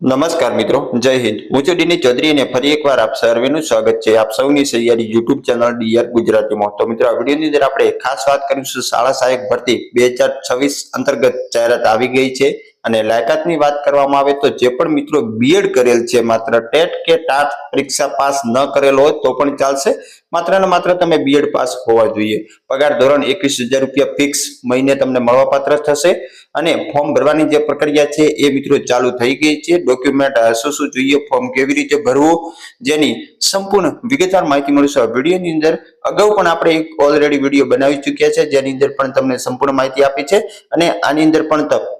નમસ્કાર મિત્રો, જય હિન્દ. હું છું ડીની ચૌધરી અને ફરી એકવાર આપ સર્વેનું સ્વાગત છે આપ સૌની સહિયારી યુટ્યુબ ચેનલ ડીઆર ગુજરાતીમાં. તો મિત્રો, આ વિડીયોની અંદર આપણે ખાસ વાત કરીશું શાળા સહાયક ભરતી 2026 અંતર્ગત જાહેરાત આવી ગઈ છે. અને લાયકાતની વાત કરવામાં આવે તો જે પણ મિત્રો બીએડ કરેલ છે, માત્ર ટેટ કે ટાટ પરીક્ષા પાસ ન કરેલો હોય તો પણ ચાલશે. માત્ર ને માત્ર તમે બીએડ પાસ હોવા જોઈએ. પગાર ધોરણ 21,000 રૂપિયા ફિક્સ મહિને તમને મળવાપાત્ર થશે. અને ફોર્મ ભરવાની જે પ્રક્રિયા છે એ મિત્રો ચાલુ થઈ ગઈ છે. ડોક્યુમેન્ટ શું જોઈએ, ફોર્મ કેવી રીતે ભરવું, જેની સંપૂર્ણ વિગતવાર માહિતી મળશે આ વિડીયોની અંદર. અગાઉ પણ આપણે એક ઓલરેડી વિડીયો બનાવી ચૂક્યા છે, જેની અંદર પણ તમને સંપૂર્ણ માહિતી આપી છે. અને આની અંદર પણ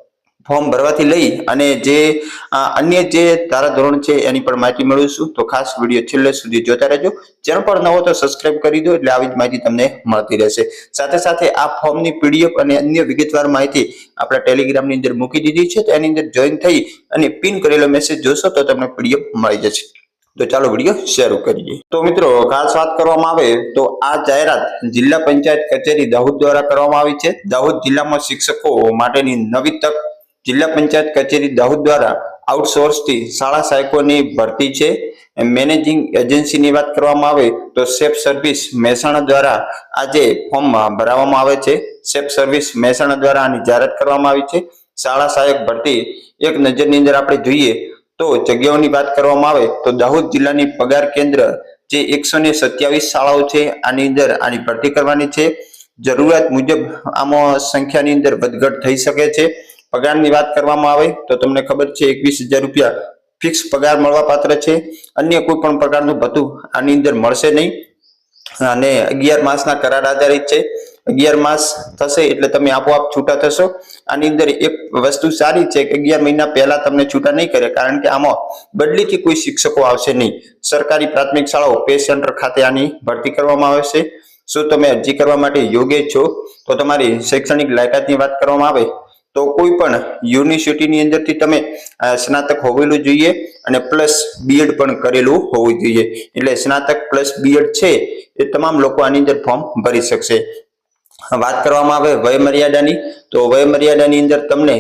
ફોર્મ ભરવાથી લઈ અને જે અન્ય જે ધારાધોરણ છે એની પણ માહિતી મેળવીશું. તો ખાસ વિડીયો છેલ્લે સુધી જોતા રહેજો. ચેનલ પર નવો તો સબસ્ક્રાઇબ કરી દો, એટલે આવી જ માહિતી તમને મળતી રહેશે. સાથે સાથે આ ફોર્મની પીડીએફ અને અન્ય વિગતવાર માહિતી આપણા ટેલિગ્રામની અંદર મૂકી દીધી છે. તો એની અંદર જોઈન થઈ અને પિન કરેલો મેસેજ જોશો તો તમને પીડીએફ મળી જશે. તો ચાલો વિડીયો શરૂ કરીએ. તો મિત્રો, ખાસ વાત કરવામાં આવે તો આ જાહેરાત જિલ્લા પંચાયત કચેરી દાહોદ દ્વારા કરવામાં આવી છે. દાહોદ જિલ્લામાં શિક્ષકો માટેની નવી તક. જિલ્લા પંચાયત કચેરી દાહોદ દ્વારા આઉટસોર્સથી શાળા સહાયકોની ભરતી છે. મેનેજિંગ એજન્સીની વાત કરવામાં આવે તો સેફ સર્વિસ મહેસાણા દ્વારા આજે ફોર્મ ભરાવવામાં આવે છે. સેફ સર્વિસ મહેસાણા દ્વારા આની જાહેરાત કરવામાં આવી છે. શાળા સહાયક ભરતી એક નજરની અંદર આપણે જોઈએ તો જગ્યાઓની વાત કરવામાં આવે તો દાહોદ જિલ્લાની પગાર કેન્દ્ર જે 127 શાળાઓ છે આની અંદર આની ભરતી કરવાની છે. જરૂરિયાત મુજબ આમાં સંખ્યાની અંદર વધઘટ થઈ શકે છે. પગારની વાત કરવામાં આવે તો તમને ખબર છે 21,000 રૂપિયા ફિક્સ પગાર મળવા પાત્ર છે. અન્ય કોઈ પણ પ્રકારનું ભથ્થું આની અંદર મળશે નહીં. અને 11 માસના કરાર આધારિત છે. 11 માસ થશે એટલે તમે આપોઆપ છૂટા થશો. આની અંદર એક વસ્તુ સારી છે કે 11 મહિના પહેલા તમને છૂટા નહીં કરે, કારણ કે આમાં બદલીથી કોઈ શિક્ષકો આવશે નહીં. સરકારી પ્રાથમિક શાળાઓ પે સેન્ટર ખાતે આની ભરતી કરવામાં આવશે. શું તમે અરજી કરવા માટે યોગ્ય છો? તો તમારી શૈક્ષણિક લાયકાતની વાત કરવામાં આવે તો કોઈ પણ યુનિવર્સિટીની અંદરથી તમે સ્નાતક હોવેલું જોઈએ અને પ્લસ બીએડ પણ કરેલું હોવું જોઈએ. એટલે સ્નાતક પ્લસ બીએડ છે એ તમામ લોકો આની અંદર ફોર્મ ભરી શકશે. વાત કરવામાં આવે વય મર્યાદાની તો વય મર્યાદાની અંદર તમને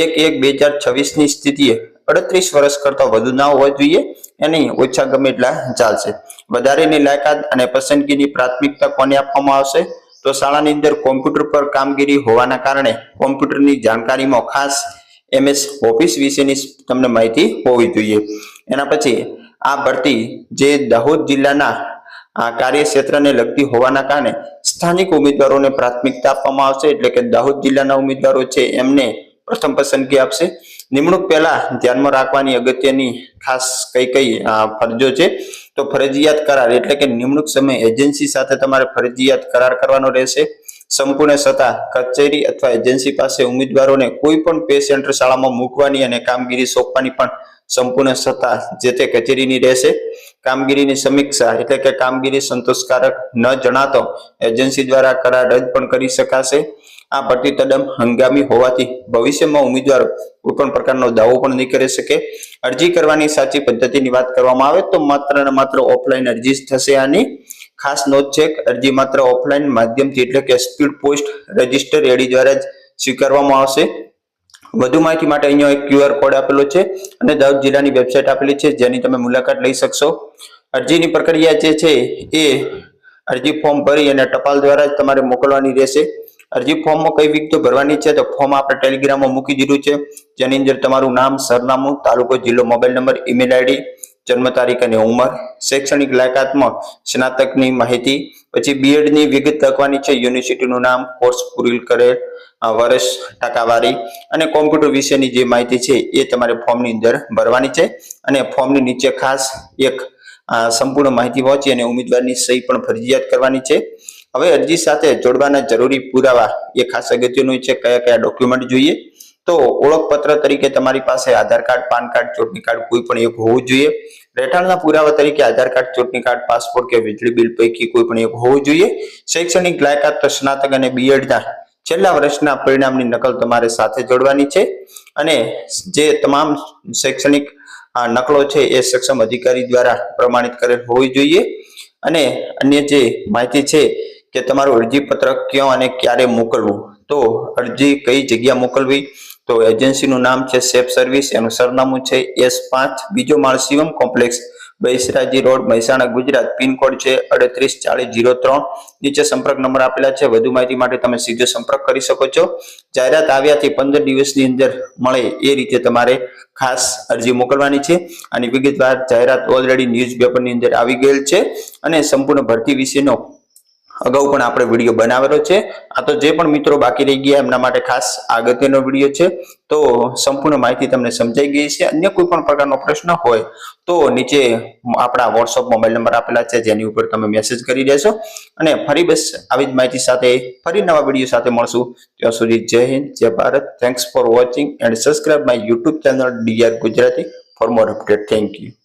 1/1/2026 ની સ્થિતિએ 38 વર્ષ કરતા વધુ ના હોવા જોઈએ. એની ઓછા ગમે એટલા ચાલશે. વધારેની લાયકાત અને પસંદગીની પ્રાથમિકતા કોને આપવામાં આવશે? તો શાળાની અંદર કોમ્પ્યુટર પર કામગીરી હોવાના કારણે કોમ્પ્યુટરની જાણકારીમાં ખાસ MS ઓફિસ વિશેની તમને માહિતી હોવી જોઈએ. એના પછી આ ભરતી જે દાહોદ જિલ્લાના કાર્યક્ષેત્રને લગતી હોવાના કારણે સ્થાનિક ઉમેદવારોને પ્રાથમિકતા આપવામાં આવશે. એટલે કે દાહોદ જિલ્લાના ઉમેદવારો છે એમને પ્રથમ પસંદગી આપશે. નિમણૂક પહેલા ધ્યાનમાં રાખવાની અગત્યની ખાસ કઈ ફરજો છે તો ફરજિયાત કરાર, એટલે કે નિમણૂક સમયે એજન્સી સાથે તમારે ફરજિયાત કરાર કરવાનો રહેશે. સંપૂર્ણ સત્તા કચેરી અથવા એજન્સી પાસે ઉમેદવારોને કોઈ પણ પે સેન્ટર શાળામાં મૂકવાની અને કામગીરી સોંપવાની પણ સંપૂર્ણ સત્તા જે તે કચેરીની રહેશે. કામગીરીની સમીક્ષા, એટલે કે કામગીરી સંતોષકારક ન જણાતો એજન્સી દ્વારા કરાર રદ પણ કરી શકાશે. આ ભરતી તદ્દન હંગામી હોવાથી ભવિષ્યમાં ઉમેદવારો કોઈ પણ પ્રકારનો દાવો પણ નહીં કરી શકે. અરજી કરવાની સાચી પદ્ધતિની વાત કરવામાં આવે તો માત્ર ને માત્ર ઓફલાઈન અરજી થશે. આની ખાસ નોંધ છે કે અરજી માત્ર ઓફલાઈન માધ્યમથી, એટલે કે સ્પીડ પોસ્ટ રજિસ્ટર એડી દ્વારા જ સ્વીકારવામાં આવશે. વધુ માહિતી માટે અહીંયા એક QR કોડ આપેલો છે અને દાહોદ જિલ્લાની વેબસાઇટ આપેલી છે, જેની તમે મુલાકાત લઈ શકશો. અરજીની પ્રક્રિયા જે છે એ અરજી ફોર્મ ભરી અને ટપાલ દ્વારા જ તમારે મોકલવાની રહેશે. અરજી ફોર્મમાં કઈ વિગતો ભરવાની છે તો ફોર્મ આપણે ટેલિગ્રામમાં મૂકી દીધું છે, જેની અંદર તમારું નામ, સરનામું, તાલુકો, જિલ્લો, મોબાઈલ નંબર, ઈમેલ આઈડી, જન્મ તારીખ અને ઉંમર, શૈક્ષણિક લાયકાતમાં સ્નાતકની માહિતી, પછી બીએડની વિગત લખવાની છે, યુનિવર્સિટીનું નામ, કોર્સ પૂરી કરેલ, વર્ષ, ટકાવારી અને કોમ્પ્યુટર વિશેની જે માહિતી છે એ તમારે ફોર્મની અંદર ભરવાની છે. અને ફોર્મની નીચે ખાસ એક સંપૂર્ણ માહિતી વાંચી અને ઉમેદવારની સહી પણ ફરજિયાત કરવાની છે. હવે અરજી સાથે જોડવાના જરૂરી પુરાવા એ ખાસ અગત્યનું છે. કયા કયા ડોક્યુમેન્ટ જોઈએ તો ઓળખપત્ર તરીકે તમારી પાસે આધાર કાર્ડ, પાન કાર્ડ, ચૂંટણી કાર્ડ કોઈ પણ એક હોવું જોઈએ. રહેઠાણના પુરાવા તરીકે આધાર કાર્ડ, ચૂંટણી કાર્ડ, પાસપોર્ટ કે વીજળી બિલ પૈકી કોઈ પણ એક હોવું જોઈએ. શૈક્ષણિક લાયકાત તો સ્નાતક અને બીએડના છેલ્લા વર્ષના પરિણામની નકલ તમારે સાથે જોડવાની છે. અને જે તમામ શૈક્ષણિક નકલો છે એ સક્ષમ અધિકારી દ્વારા પ્રમાણિત કરેલ હોવી જોઈએ. અને અન્ય જે માહિતી છે કે તમારું અરજી પત્રક ક્યાં અને ક્યારે મોકલવું, તો અરજી કઈ જગ્યા મોકલવી તો એજન્સીનું નામ છે સેફ સર્વિસ, એનું સરનામું છે S5 બીજો માળ Shivam complex, Baisaraji road, Mehsana, Gujarat. Pincode છે 384003. નીચે સંપર્ક નંબર આપેલા છે. વધુ માહિતી માટે તમે સીધો સંપર્ક કરી શકો છો. જાહેરાત આવ્યાથી 15 દિવસની અંદર મળે એ રીતે તમારે ખાસ અરજી મોકલવાની છે. આની વિગતવાર જાહેરાત ઓલરેડી ન્યૂઝપેપરની અંદર આવી ગયેલ છે અને સંપૂર્ણ ભરતી વિશેનો અગાઉ પણ આપણે વિડીયો બનાવેલો છે. આ તો જે પણ મિત્રો બાકી રહી ગયા એમના માટે ખાસ અગત્યનો વિડીયો છે. તો સંપૂર્ણ માહિતી તમને સમજાઈ ગઈ છે. અન્ય કોઈ પણ પ્રકારનો પ્રશ્ન હોય તો નીચે આપણા વોટ્સઅપ મોબાઈલ નંબર આપેલા છે જેની ઉપર તમે મેસેજ કરી દેશો. અને ફરી બસ આવી જ માહિતી સાથે ફરી નવા વિડીયો સાથે મળશું. ત્યાં સુધી જય હિન્દ, જય Bharat. Thanks for watching and subscribe my YouTube channel DR Gujarati for more update. Thank you.